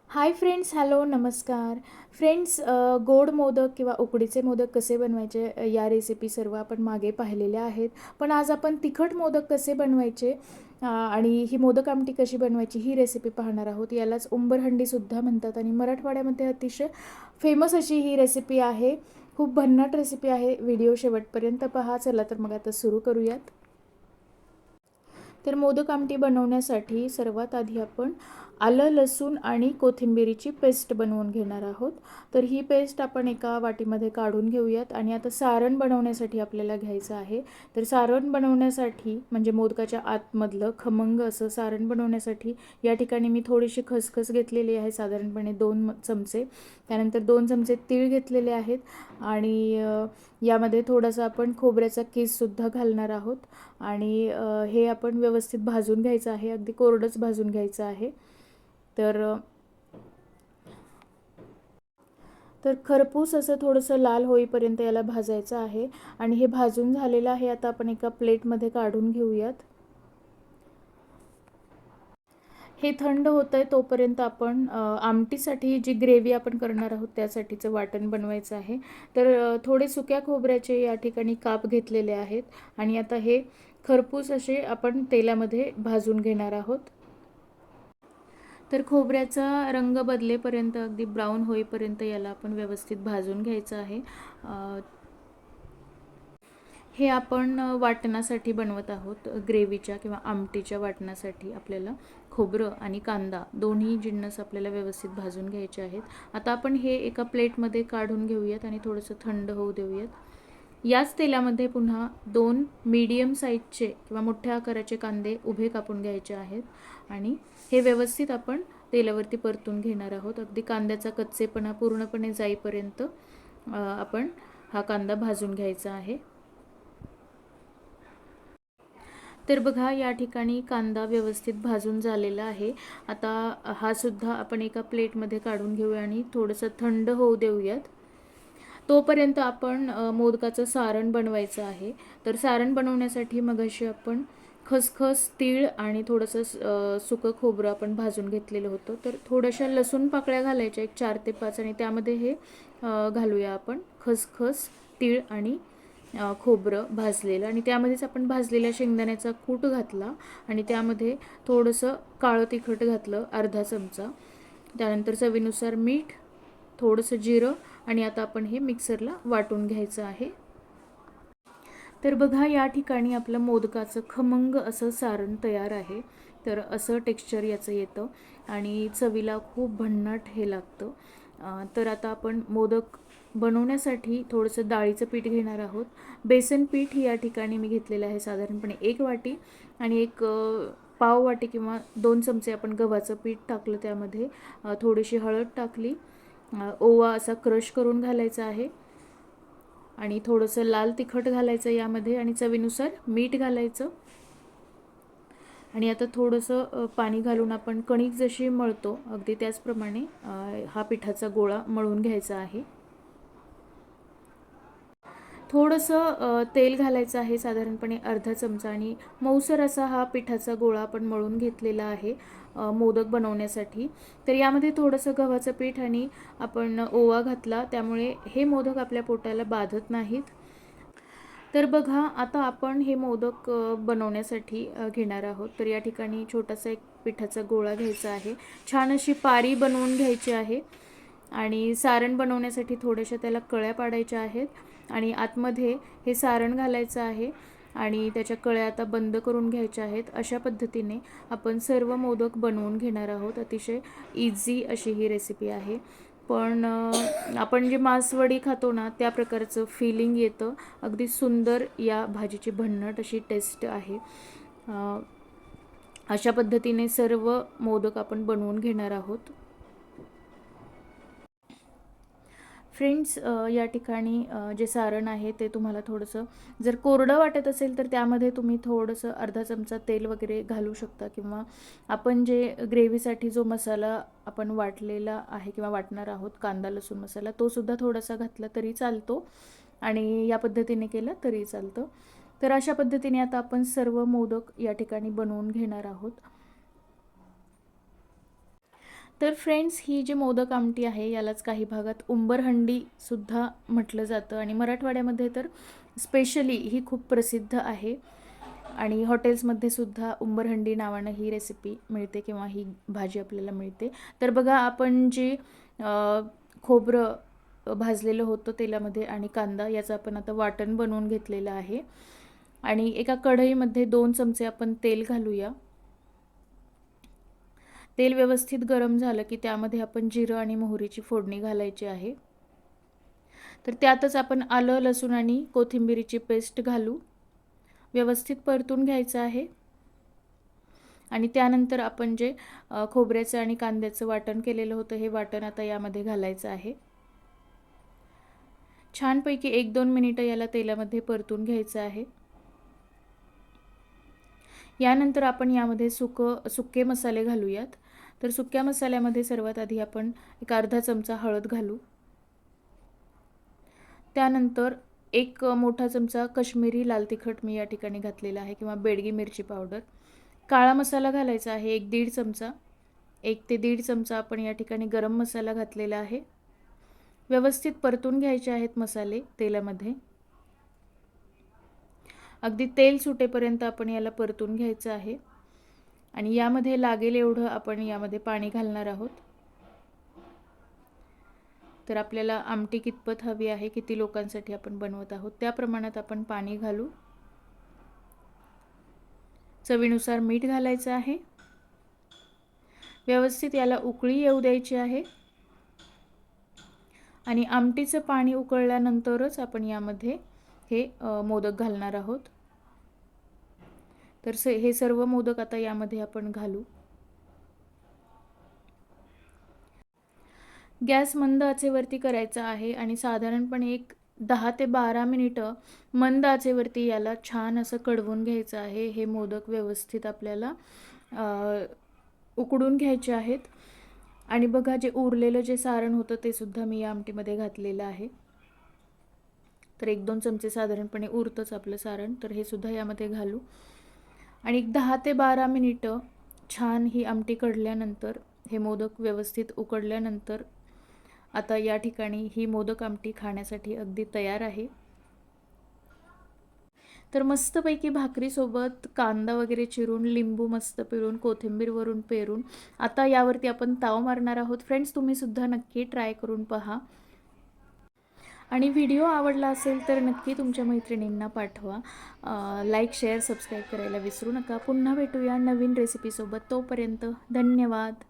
Hi friends, hello, नमस्कार. Friends, गोड मोदक किंवा उकडीचे मोदक कसे बनवायचे या रेसिपी सर्व आपण मागे पाहिलेल्या आहेत. पण आज आपण तिखट मोदक कसे बनवायचे आणि ही मोदक आमटी कशी बनवायची ही रेसिपी पाहणार आहोत. यालाच उंबरहंडीसुद्धा म्हणतात आणि मराठवाड्यामध्ये अतिशय फेमस अशी ही रेसिपी आहे. खूप भन्नाट रेसिपी आहे. व्हिडिओ शेवटपर्यंत पहा. चला तर मग आता सुरू करूयात. तर मोदक आमटी बनवण्यासाठी सर्वात आधी आपण आलं, लसूण आणि कोथिंबिरीची पेस्ट बनवून घेणार आहोत. तर ही पेस्ट आपण एका वाटीमध्ये काढून घेऊयात आणि आता सारण बनवण्यासाठी आपल्याला घ्यायचं आहे. तर सारण बनवण्यासाठी म्हणजे मोदकाच्या आतमधलं खमंग असं सारण बनवण्यासाठी या ठिकाणी मी थोडीशी खसखस घेतलेली आहे, साधारणपणे 2 चमचे. त्यानंतर 2 चमचे तीळ घेतलेले आहेत आणि यामध्ये थोडासा आपण खोबऱ्याचा कीससुद्धा घालणार आहोत आणि हे आपण व्यवस्थित भाजून घ्यायचं आहे. अगदी कोरडंच भाजून घ्यायचं आहे. तर तर खरपूस असं थोडंसं लाल होईपर्यंत याला भाजायचं आहे आणि हे भाजून झालेलं आहे. आता आपण एका प्लेटमध्ये काढून घेऊयात. हे थंड होतं आहे तोपर्यंत आपण आमटीसाठी जी ग्रेव्ही आपण करणार आहोत त्यासाठीचं वाटण बनवायचं आहे. तर थोडे सुक्या खोबऱ्याचे या ठिकाणी काप घेतलेले आहेत आणि आता हे खरपूस असे आपण तेलामध्ये भाजून घेणार आहोत. तर खोबऱ्याचा रंग बदलेपर्यंत अगदी ब्राऊन होईपर्यंत याला आपण व्यवस्थित भाजून घ्यायचं आहे. हे आपण वाटणासाठी बनवत आहोत. ग्रेव्हीच्या किंवा आमटीच्या वाटणासाठी आपल्याला खोबरं आणि कांदा दोन्ही जिन्नस आपल्याला व्यवस्थित भाजून घ्यायचे आहेत. आता आपण हे एका प्लेटमध्ये काढून घेऊयात आणि थोडंसं थंड होऊ देऊयात. याच तेलामध्ये पुन्हा 2 मीडियम साईजचे किंवा मोठ्या आकाराचे कांदे उभे कापून घ्यायचे आहेत आणि हे व्यवस्थित आपण तेलावरती परतून घेणार आहोत. अगदी कांद्याचा कच्चेपणा पूर्णपणे जाईपर्यंत आपण हा कांदा भाजून घ्यायचा आहे. तर बघा, या ठिकाणी कांदा व्यवस्थित भाजून झालेला आहे. आता हा सुद्धा आपण एका प्लेटमध्ये काढून घेऊया आणि थोडंसं थंड होऊ देऊयात. तोपर्यंत आपण मोदकाचं सारण बनवायचं आहे. तर सारण बनवण्यासाठी मगाशी आपण खसखस, तीळ आणि थोडंसं सुकं खोबरं आपण भाजून घेतलेलं होतं. तर थोड्याशा लसूण पाकळ्या घालायच्या, एक 4 ते 5, आणि त्यामध्ये हे घालूया आपण खसखस, तीळ आणि खोबरं भाजलेलं, आणि त्यामध्येच आपण भाजलेल्या शेंगदाण्याचा कूट घातला आणि त्यामध्ये थोडंसं काळं तिखट घातलं, अर्धा चमचा. त्यानंतर चवीनुसार मीठ, थोडंसं जिरं, आणि आता आपण हे मिक्सरला वाटून घ्यायचं आहे. तर बघा, या ठिकाणी आपलं मोदकाचं खमंग असं सारण तयार आहे. तर असं टेक्स्चर याचं येतं आणि चवीला खूप भन्नाट हे लागतं. तर आता आपण मोदक बनवण्यासाठी थोडंसं डाळीचं पीठ घेणार आहोत. बेसन पीठ या ठिकाणी मी घेतलेलं आहे, साधारणपणे 1 वाटी, आणि एक पाव वाटी किंवा 2 चमचे आपण गव्हाचं पीठ टाकलं. त्यामध्ये थोडीशी हळद टाकली, ओवा असा क्रश करून घालायचा आहे आणि थोडंसं लाल तिखट घालायचं यामध्ये आणि चवीनुसार मीठ घालायचं. आणि आता थोडंसं पाणी घालून आपण कणिक जशी मळतो अगदी त्याचप्रमाणे हा पिठाचा गोळा मळून घ्यायचा आहे. थोडंसं तेल घालायचं आहे, साधारणपणे अर्धा चमचा, आणि मऊसर असा हा पिठाचा गोळा आपण मळून घेतलेला आहे मोदक बनवण्यासाठी. तर यामध्ये थोडंसं गव्हाचं पीठ आणि आपण ओवा घातला, त्यामुळे हे मोदक आपल्या पोटाला बाधत नाहीत. तर बघा, आता आपण हे मोदक बनवण्यासाठी घेणार आहोत. तर या ठिकाणी छोटासा एक पिठाचा गोळा घ्यायचा आहे. छान अशी पारी बनवून घ्यायची आहे आणि सारण बनवण्यासाठी थोड्याशा त्याला कळ्या पाडायच्या आहेत आणि आतमध्ये हे सारण घालायचं आहे आणि त्याच्या कळ्या आता बंद करून घ्यायच्या आहेत. अशा पद्धतीने आपण सर्व मोदक बनवून घेणार आहोत. अतिशय इझी अशी ही रेसिपी आहे. पण आपण जे मासवडी खातो ना त्या प्रकारचं फीलिंग येतं. अगदी सुंदर या भाजीची भन्नाट अशी टेस्ट आहे. अशा पद्धतीने सर्व मोदक आपण बनवून घेणार आहोत. फ्रेंड्स, या ठिकाणी जे सारण आहे ते तुम्हाला थोडंसं जर कोरडं वाटत असेल तर त्यामध्ये तुम्ही थोडंसं अर्धा चमचा तेल वगैरे घालू शकता, किंवा आपण जे ग्रेव्हीसाठी जो मसाला आपण वाटलेला आहे किंवा वाटणार आहोत, कांदा लसूण मसाला, तो सुद्धा थोडासा घातला तरी चालतो आणि या पद्धतीने केलं तरी चालतं. तर अशा पद्धतीने आता आपण सर्व मोदक या ठिकाणी बनवून घेणार आहोत. तर फ्रेंड्स, ही जी मोदक आमटी आहे यालाच काही भागात उंबरहंडीसुद्धा म्हटलं जातं आणि मराठवाड्यामध्ये तर स्पेशली ही खूप प्रसिद्ध आहे आणि हॉटेल्समध्ये सुद्धा उंबरहंडी नावानं ही रेसिपी मिळते किंवा ही भाजी आपल्याला मिळते. तर बघा, आपण जे खोबरं भाजलेलं होतं तेलामध्ये आणि कांदा याचं आपण आता वाटण बनवून घेतलेलं आहे आणि एका कढईमध्ये 2 चमचे आपण तेल घालूया. तेल व्यवस्थित गरम झालं की त्यामध्ये आपण जिरं आणि मोहरीची फोडणी घालायची आहे. तर त्यातच आपण आलं, लसूण आणि कोथिंबिरीची पेस्ट घालू. व्यवस्थित परतून घ्यायचं आहे आणि त्यानंतर आपण जे खोबऱ्याचं आणि कांद्याचं वाटण केलेलं होतं हे वाटण आता यामध्ये घालायचं आहे. छानपैकी 1-2 मिनिटं याला तेलामध्ये परतून घ्यायचं आहे. यानंतर आपण यामध्ये सुके मसाले घालूयात. तर सुक्या मसाल्यामध्ये सर्वात आधी आपण एक अर्धा चमचा हळद घालू. त्यानंतर एक मोठा चमचा कश्मीरी लाल तिखट मी या ठिकाणी घातलेला आहे किंवा बेडगी मिरची पावडर. काळा मसाला घालायचा आहे 1-1.5 चमचा. 1 ते 1.5 चमचा आपण या ठिकाणी गरम मसाला घातलेला आहे. व्यवस्थित परतून घ्यायचे आहेत मसाले तेलामध्ये. अगदी तेल सुटेपर्यंत आपण याला परतून घ्यायचं आहे आणि यामध्ये लागेल एवढं आपण यामध्ये पाणी घालणार आहोत. तर आपल्याला आमटी कितपत हवी आहे, किती लोकांसाठी आपण बनवत आहोत त्या प्रमाणात आपण पाणी घालू. चवीनुसार मीठ घालायचं आहे. व्यवस्थित याला उकळी येऊ द्यायची आहे आणि आमटीचं पाणी उकळल्यानंतरच आपण यामध्ये हे मोदक घालणार आहोत. तर हे सर्व मोदक आता यामध्ये आपण घालू. गॅस मंद आचेवरती करायचा आहे आणि साधारणपणे एक 10 ते 12 मिनिटं मंद आचेवरती याला छान असं कढवून घ्यायचं आहे. हे मोदक व्यवस्थित आपल्याला उकडून घ्यायचे आहेत आणि बघा, जे उरलेलं जे सारण होतं ते सुद्धा मी या आमटीमध्ये घातलेलं आहे. तर 1-2 चमचे साधारणपणे उरतंच आपलं सारण. तर हे सुद्धा यामध्ये घालू आणि एक 10 ते 12 मिनिटं छान ही आमटी कढल्यानंतर, हे मोदक व्यवस्थित उकडल्यानंतर आता या ठिकाणी ही मोदक आमटी खाण्यासाठी अगदी तयार आहे. तर मस्तपैकी भाकरीसोबत कांदा वगैरे चिरून, लिंबू मस्त पिळून, कोथिंबीर वरून पेरून आता यावरती आपण ताव मारणार आहोत. फ्रेंड्स, तुम्ही सुद्धा नक्की ट्राय करून पहा आणि व्हिडिओ आवडला असेल तर नक्की तुमच्या मैत्रिणींना पाठवा. लाईक, शेअर, सबस्क्राईब करायला विसरू नका. पुन्हा भेटूया नवीन रेसिपीसोबत. तोपर्यंत धन्यवाद.